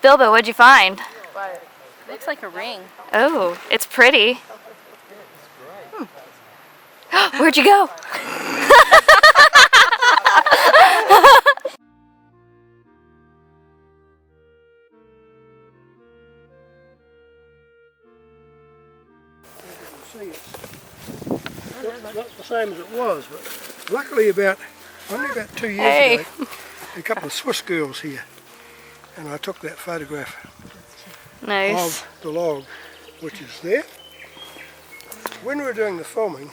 Bilbo, what'd you find? Looks like a ring. Oh, it's pretty. Where'd you go? It's not the same as it was, but luckily only about 2 years ago, a couple of Swiss girls here, and I took that photograph Nice. of the log, which is there. When we were doing the filming,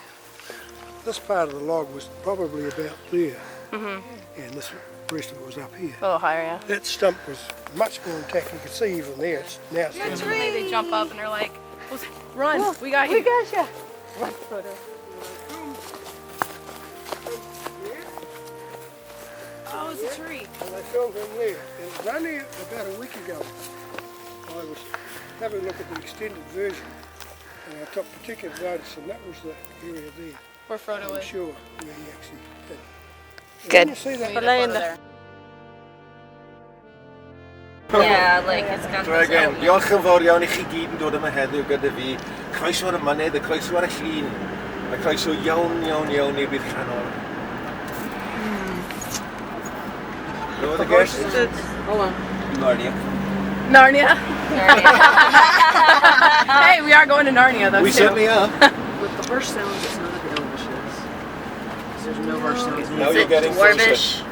this part of the log was probably about there, and this rest of it was up here. A little higher, yeah. That stump was much more intact. You can see even there. Now it's down there. They jump up and they're like, run, we got you. We got you. Oh, it's a tree. And they filmed him there. And it was only about a week ago I was having a look at the extended version, and I took particular notice, and that was the area there. Where Frodo I'm is. sure where he actually did. And Good. when you see that, Yeah, like it's got Try again. Diolch yn fawr iawn I chi gyd yn dod yma heddiw gyda fi. Croeso ar y mynydd, y croeso ar y llun. A croeso iawn I bydd canol. No other guesses? Hold on. Narnia. Narnia? Hey, we are going to Narnia though. We certainly are. With the harsh sounds, it's not like Elvish is. There's no harsh sounds. Now you're getting Dwarvish? closer.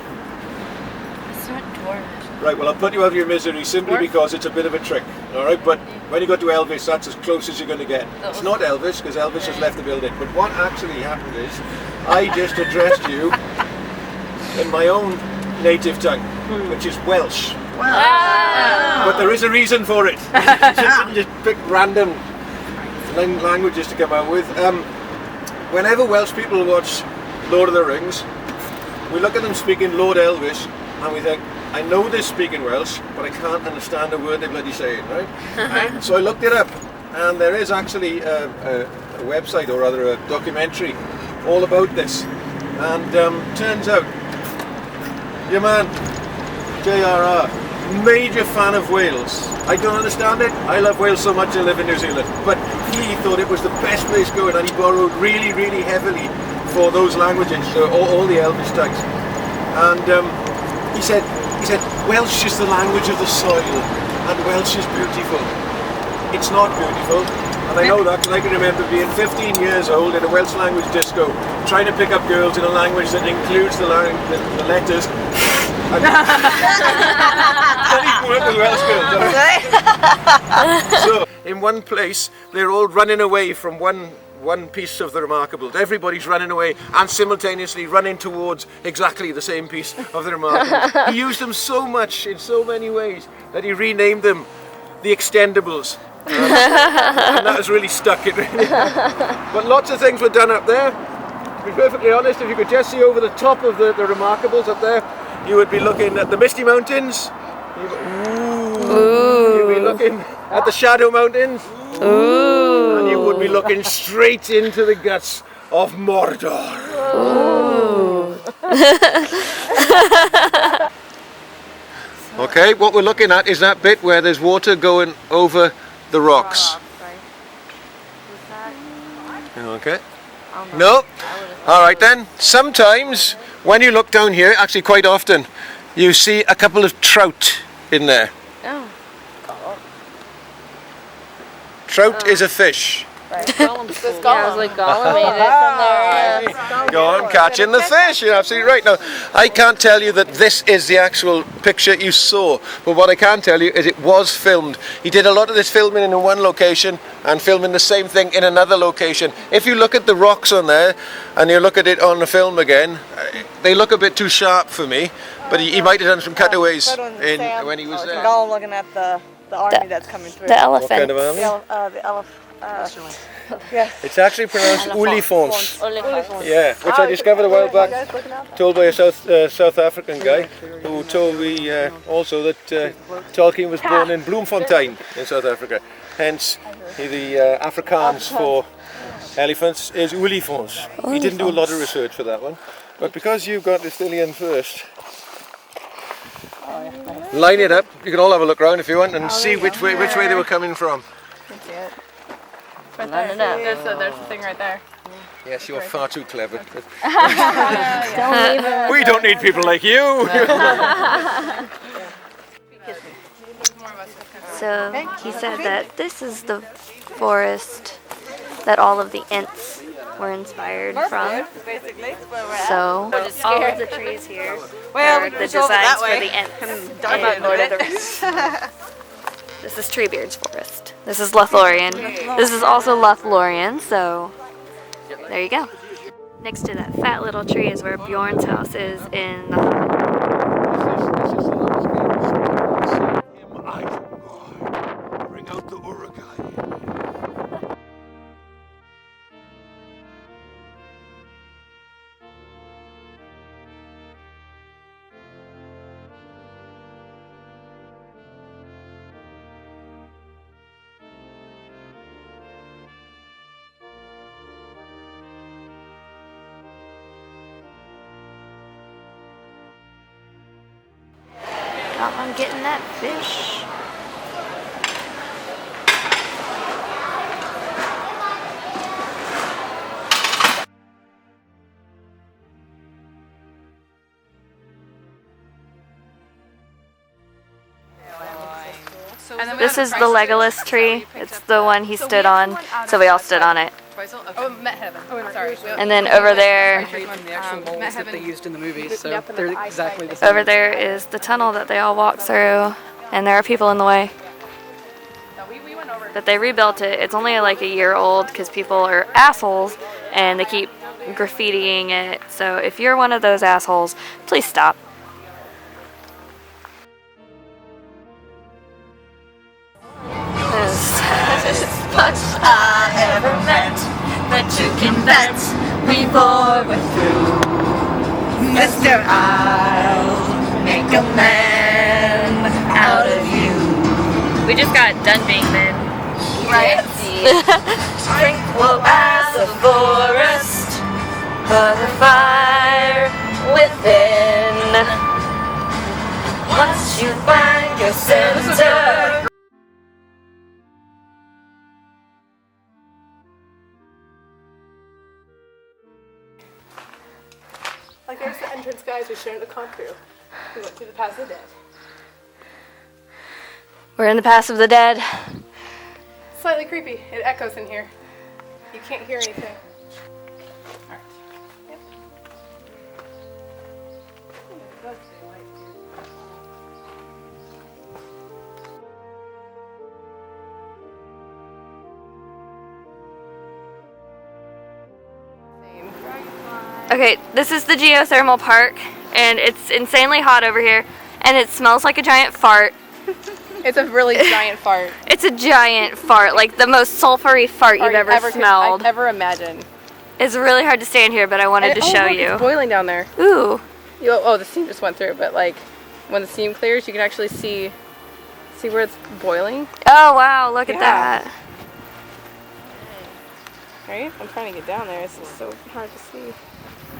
It's not dwarvish. Right, well I'll put you out of your misery simply because it's a bit of a trick. Alright, but when you go to Elvis, that's as close as you're going to get. It's not Elvis, because Elvis has left the building. But what actually happened is, I just addressed you in my own native tongue, which is Welsh. Wow. But there is a reason for it. Just pick random languages to come out with. Whenever Welsh people watch Lord of the Rings, we look at them speaking Lord Elvish, and we think, I know they're speaking Welsh, but I can't understand a word they're bloody saying, right? So I looked it up, and there is actually a website, or rather a documentary, all about this. And turns out, your man, JRR, major fan of Wales. I don't understand it. I love Wales so much I live in New Zealand. But he thought it was the best place going, and he borrowed really, really heavily for those languages, all the Elvish tongues. And he said, Welsh is the language of the soil, and Welsh is beautiful. It's not beautiful, and I know that because I can remember being 15 years old in a Welsh language disco, trying to pick up girls in a language that includes the letters. So, in one place, they're all running away from one piece of the Remarkables. Everybody's running away and simultaneously running towards exactly the same piece of the Remarkables. He used them so much in so many ways that he renamed them the Extendables. And that has really stuck it. Really. But lots of things were done up there. To be perfectly honest, if you could just see over the top of the Remarkables up there, you would be looking at the Misty Mountains. You'd be looking at the Shadow Mountains. Ooh. And you would be looking straight into the guts of Mordor. Okay, what we're looking at is that bit where there's water going over the rocks. Okay. No? Alright then. Sometimes when you look down here, actually quite often, you see a couple of trout in there. Oh. Trout is a fish. Gollum made it from there. Go on, catching the fish, you're absolutely right. Now, I can't tell you that this is the actual picture you saw, but what I can tell you is it was filmed. He did a lot of this filming in one location and filming the same thing in another location. If you look at the rocks on there and you look at it on the film again, they look a bit too sharp for me, but he might have done some cutaways when he was there. Gollum looking at the army that's coming through. The elephant. What kind of army? The elephant. Yeah. It's actually pronounced Olifants. Yeah, which I discovered a while back, told by a South African guy, who told me also that Tolkien was born in Bloemfontein in South Africa. Hence, the Afrikaans for elephants is Olifants. He didn't do a lot of research for that one, but because you got this alien first, line it up. You can all have a look around if you want and see which way they were coming from. You can see it. Right Line it up. There's the thing right there. Yes, you're far too clever. Don't leave We don't need people like you. So he said that this is the forest that all of the Ents were inspired from. Basically, where we're at. So all of the trees here Well, are we the can show over designs that for way. the Ents. Talk about in Lord of the- the Rings. This is Treebeard's forest. This is Lothlorien. This is also Lothlorien, so there you go. Next to that fat little tree is where Bjorn's house is in the Hobbit. Bring out the Urukai. I'm getting that fish. This is the Legolas tree. It's the one he stood on, so we all stood on it. Oh, Met Heaven. Oh, sorry. And then over there, The actual molds Met that Heaven. they used in the movies, so they're exactly the same. over there is the tunnel that they all walk through, and there are people in the way. No, we went over. But they rebuilt it. It's only like a year old because people are assholes and they keep graffitiing it. So if you're one of those assholes, please stop. Much I ever met that you can bet before we're through. Mister, I'll make a man out of you. We just got done being men. Right? Tranquil as a forest, but a fire within. Once you find your center. Like, there's the entrance, guys. We shared the comp crew. We went through the Pass of the Dead. We're in the Pass of the Dead. Slightly creepy. It echoes in here. You can't hear anything. Alright. Yep. Okay, this is the geothermal park, and it's insanely hot over here, and it smells like a giant fart. It's a really giant fart. It's a giant fart, like the most sulfury fart you've ever smelled. I've ever imagined. It's really hard to stand here, but I wanted to show look, you. It's boiling down there. Ooh. Oh, the steam just went through, but like when the steam clears, you can actually see where it's boiling. Oh wow, look at that. Right? I'm trying to get down there. It's just so hard to see.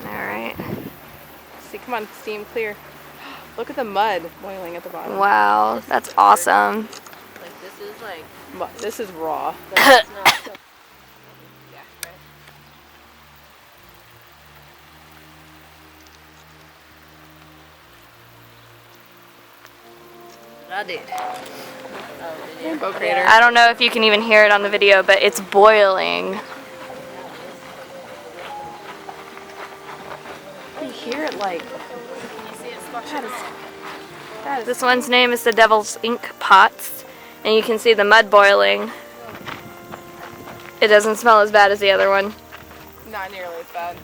Alright. See, come on, steam clear. Look at the mud boiling at the bottom. Wow, that's awesome. Like, this is like. This is raw. Rainbow crater. I don't know if you can even hear it on the video, but it's boiling. You hear it like. This one's name is the Devil's Ink Pots, and you can see the mud boiling. It doesn't smell as bad as the other one. Not nearly as bad.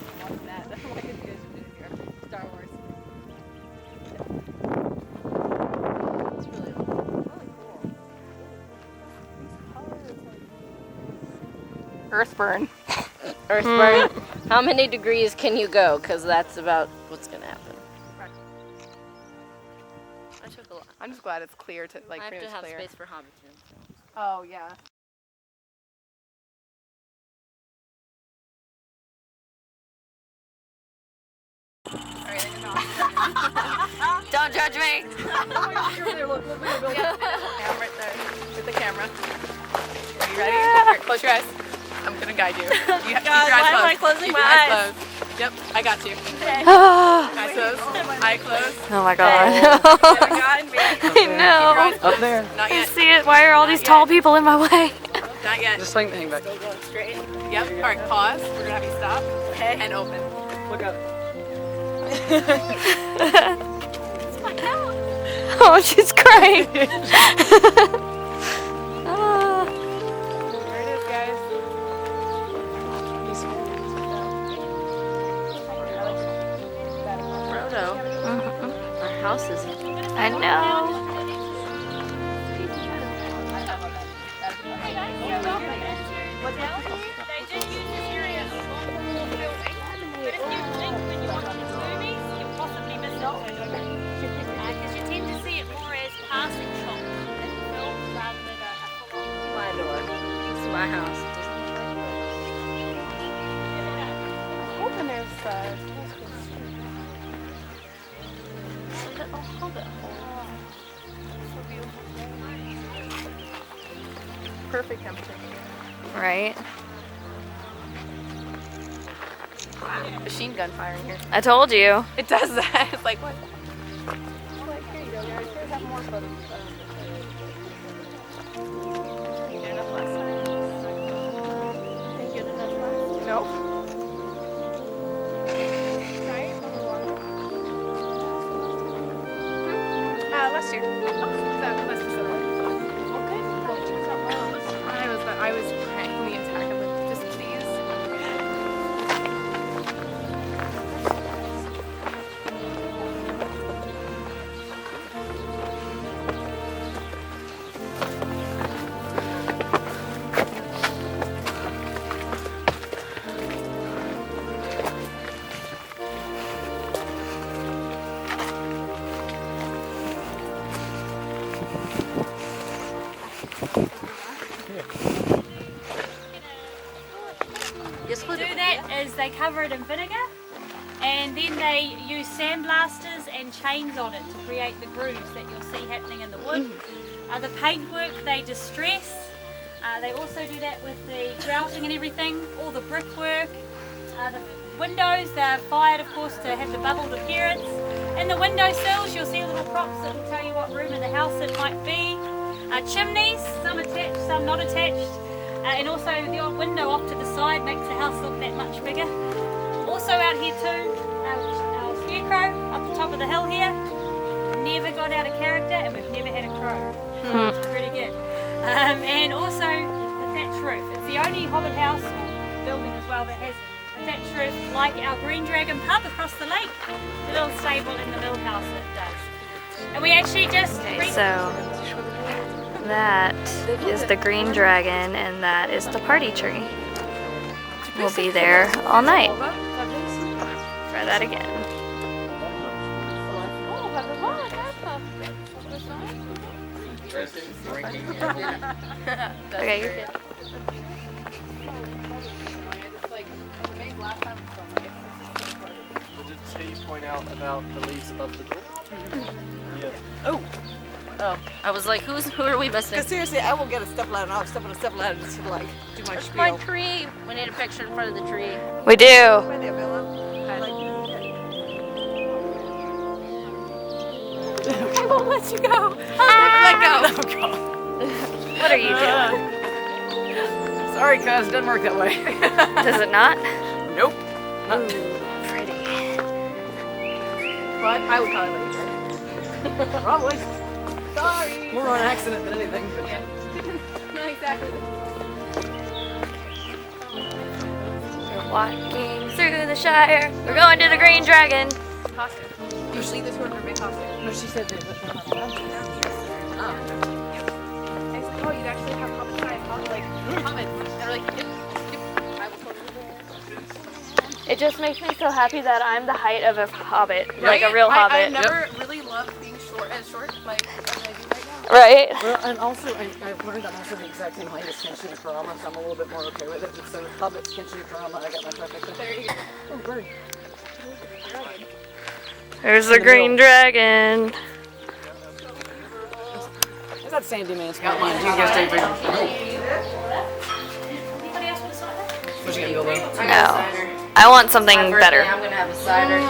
Earthburn. Earthburn. How many degrees can you go? Because that's about what's going to happen. I took a lot. I'm just glad it's clear to like I have pretty to much have clear. space for Hobbiton. Oh yeah. Don't judge me. I'm right there with the camera. Are you ready? Here, close your eyes. I'm gonna guide you. You keep your eyes why am I closed. closing Keep my your eyes? closed. Yep, I got you. Oh Eyes closed. Eye closed. my god. God, me. I know. Up there. Not I yet. see it. Why are all these tall people in my way? Not yet. Just swing the hang back. Straight. Yep. All right. Pause. We're gonna have you stop and open. Look up. Oh, she's crying. Ah. There it is, guys. Frodo, our house is. I know. They did use this area as long for more filming, but if you think when you watch these movies, you'll possibly miss it. Because you tend to see it more as passing shots in the films rather than a full-on. My door. It's my house. Open there's Little Hobbit. perfect temperature. Right? Machine gun fire in here. I told you. It does that. It's like what? Like, here you go, guys. Here's that more photos. You did enough last time. Think you did enough last? No. Right? Last year. That must be similar. Okay. I was praying the entire time. Just please. Do that is they cover it in vinegar and then they use sandblasters and chains on it to create the grooves that you'll see happening in the wood. The paintwork they distress. They also do that with the grouting and everything, all the brickwork. The windows, they're fired of course to have the bubbled appearance. In the windowsills you'll see little props that will tell you what room in the house it might be. Chimneys, some attached, some not attached. And also the old window off to the side makes the house look that much bigger. Also out here too, our scarecrow up the top of the hill here. Never got out of character and we've never had a crow. It's pretty good. And also the thatched roof. It's the only Hobbit house or building as well that has a thatched roof like our Green Dragon pub across the lake. The little stable in the mill house it does. And we actually just... Okay, so that is the green dragon and that is the party tree. We'll be there all night for that again. Okay, you're good. Did he point out about the leaves above the door? Yeah. Oh, I was like, who are we missing? Because seriously, I will get a step ladder and I'll step on a step ladder just to like do my Where's my spiel. tree? We need a picture in front of the tree. We do. Right there, Bella. I won't let you go. I'll never let go. What are you doing? Sorry, cuz, it doesn't work that way. Does it not? Nope. Pretty. But I would probably let you go. Probably. Sorry. More on accident than anything. But Yeah. Not exactly. We're walking through the Shire. We're going to the Green Dragon. Costume. Usually the tour for big costume. no, she said that. I said, oh, you actually have Hobbit size Hobbit, like Hobbits. They're like, yep, I will totally do that. It just makes me so happy that I'm the height of a hobbit, like a real I hobbit. never really loved being short, like as I do right now. Right? Well, and also, I've learned I'm also the exact same height as Kenshi Kurama, so I'm a little bit more okay with it. So, Hobbits, Kenshi Kurama, I got my trifecta. There you go. Oh, bird. There's the green dragon. Is that Sandy Man's got mine? You can guys take pictures. Anybody else want to sign that? What you gonna go with? No. I want something better. I'm gonna have a cider.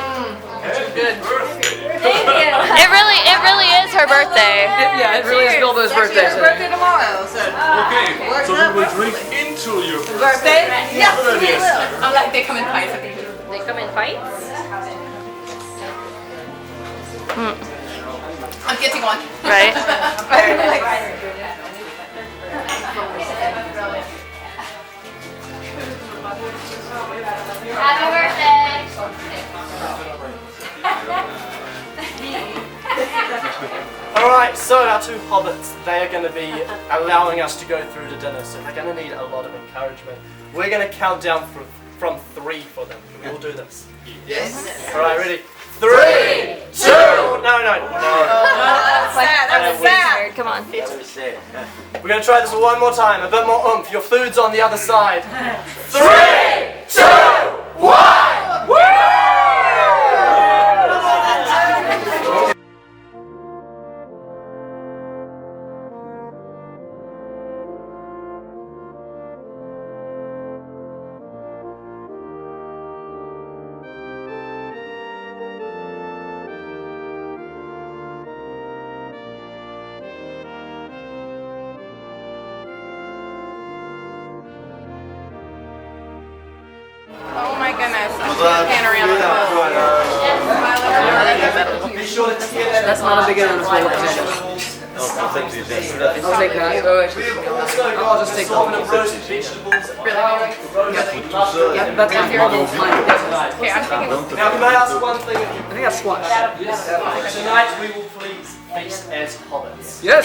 It really is her birthday. Yeah, it really is Bilbo's birthday. It's birthday tomorrow, so. Okay, so we will drink into your Birthday? Yes, we Good idea. will. I'm like, they come in pints. They come in fights? I'm getting one. Right? Happy birthday! Alright, so our two hobbits, they are going to be allowing us to go through to dinner, so they're going to need a lot of encouragement. We're going to count down from 3 for them. We'll do this. Yes. Alright, ready? 3, 2, no. That's sad. That's sad. Come on. We're going to try this one more time, a bit more oomph. Your food's on the other side. 3, 2, 1! Woo! Oh my goodness. Pan around the That's not a big enough one. I'll take that. Oh, actually, I'll just take all of them. Roasted vegetables. Yeah, that's mine. Almost mine. Okay, I'm thinking. Now, can I ask one thing of you? I think that's squash. Tonight we will please feast as hobbits. Yes!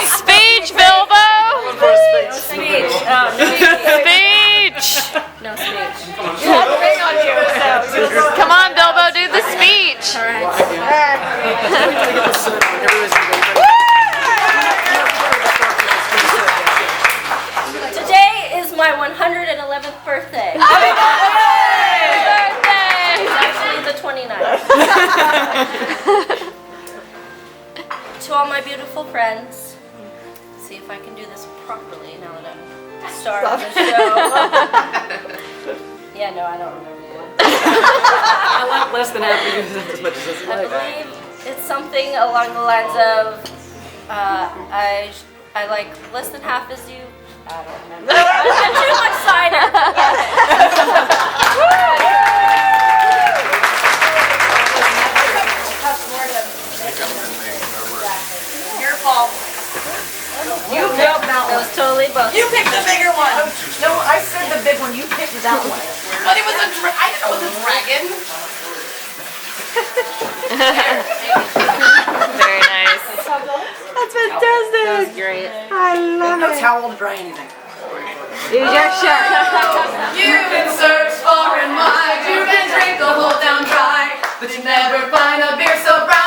Speech, Bilbo! Speech. Speech! No speech. Come on, Bilbo, do the speech. Today is my 111th birthday. Happy It's actually the 29th. To all my beautiful friends, see if I can do this properly now that I'm starting the show. Yeah, no, I don't remember it. I like less than half of you as much as I believe it's something along the lines of, I like less than half as you. I don't remember. I had too much cider. Your fault. You picked that That was totally both. You picked the bigger one. No, I said the big one. You picked that one. But it was a I didn't know it was a dragon. Very nice. That's fantastic. That was great. I love it. How old to dry anything? Ejection. You can search far and wide. You can drink the whole town dry. But you never find a beer so brown.